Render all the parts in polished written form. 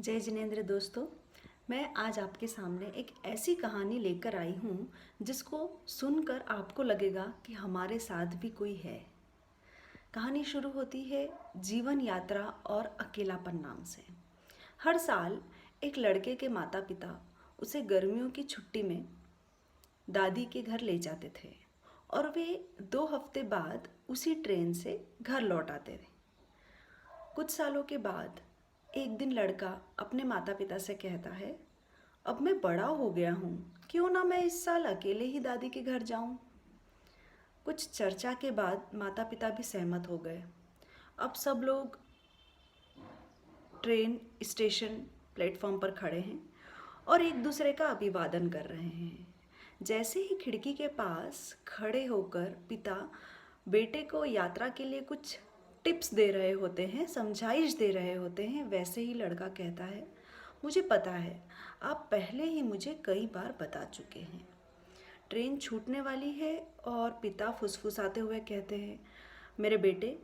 जय जिनेंद्र दोस्तों, मैं आज आपके सामने एक ऐसी कहानी लेकर आई हूँ जिसको सुनकर आपको लगेगा कि हमारे साथ भी कोई है। कहानी शुरू होती है जीवन यात्रा और अकेलापन नाम से। हर साल एक लड़के के माता पिता उसे गर्मियों की छुट्टी में दादी के घर ले जाते थे और वे 2 हफ्ते बाद उसी ट्रेन से घर लौट आते थे। कुछ सालों के बाद एक दिन लड़का अपने माता पिता से कहता है, अब मैं बड़ा हो गया हूँ, क्यों ना मैं इस साल अकेले ही दादी के घर जाऊँ। कुछ चर्चा के बाद माता पिता भी सहमत हो गए। अब सब लोग ट्रेन स्टेशन प्लेटफॉर्म पर खड़े हैं और एक दूसरे का अभिवादन कर रहे हैं। जैसे ही खिड़की के पास खड़े होकर पिता बेटे को यात्रा के लिए कुछ टिप्स दे रहे होते हैं, समझाइश दे रहे होते हैं, वैसे ही लड़का कहता है, मुझे पता है, आप पहले ही मुझे कई बार बता चुके हैं। ट्रेन छूटने वाली है और पिता फुसफुसाते हुए कहते हैं, मेरे बेटे,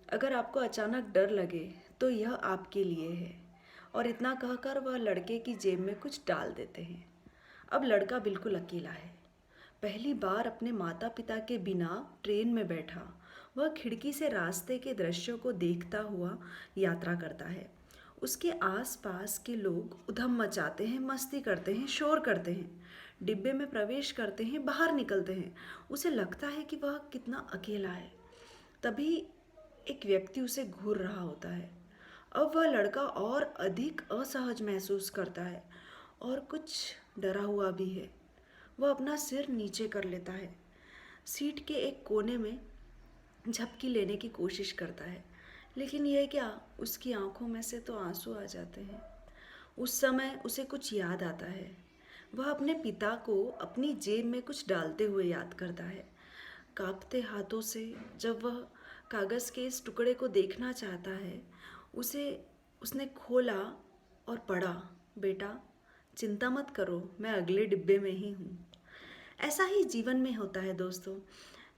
अगर आपको अचानक डर लगे तो यह आपके लिए है। और इतना कहकर वह लड़के की जेब में कुछ डाल देते हैं। अब लड़का बिल्कुल अकेला है। पहली बार अपने माता पिता के बिना ट्रेन में बैठा वह खिड़की से रास्ते के दृश्यों को देखता हुआ यात्रा करता है। उसके आसपास के लोग उधम मचाते हैं, मस्ती करते हैं, शोर करते हैं, डिब्बे में प्रवेश करते हैं, बाहर निकलते हैं। उसे लगता है कि वह कितना अकेला है। तभी एक व्यक्ति उसे घूर रहा होता है। अब वह लड़का और अधिक असहज महसूस करता है और कुछ डरा हुआ भी है। वह अपना सिर नीचे कर लेता है, सीट के एक कोने में झपकी लेने की कोशिश करता है, लेकिन यह क्या, उसकी आंखों में से तो आंसू आ जाते हैं। उस समय उसे कुछ याद आता है। वह अपने पिता को अपनी जेब में कुछ डालते हुए याद करता है। कांपते हाथों से जब वह कागज़ के इस टुकड़े को देखना चाहता है, उसने खोला और पढ़ा, बेटा चिंता मत करो, मैं अगले डिब्बे में ही हूँ। ऐसा ही जीवन में होता है दोस्तों।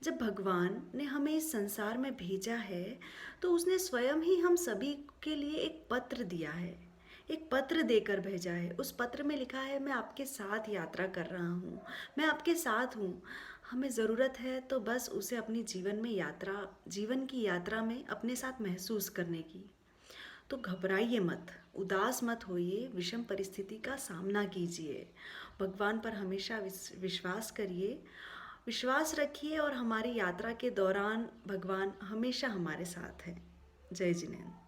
जब भगवान ने हमें इस संसार में भेजा है तो उसने स्वयं ही हम सभी के लिए एक पत्र दिया है, एक पत्र देकर भेजा है। उस पत्र में लिखा है, मैं आपके साथ यात्रा कर रहा हूँ, मैं आपके साथ हूँ। हमें ज़रूरत है तो बस उसे अपनी जीवन की यात्रा में अपने साथ महसूस करने की। तो घबराइए मत, उदास मत होइए, विषम परिस्थिति का सामना कीजिए, भगवान पर हमेशा विश्वास करिए, विश्वास रखिए और हमारी यात्रा के दौरान भगवान हमेशा हमारे साथ हैं। जय जिनेंद्र।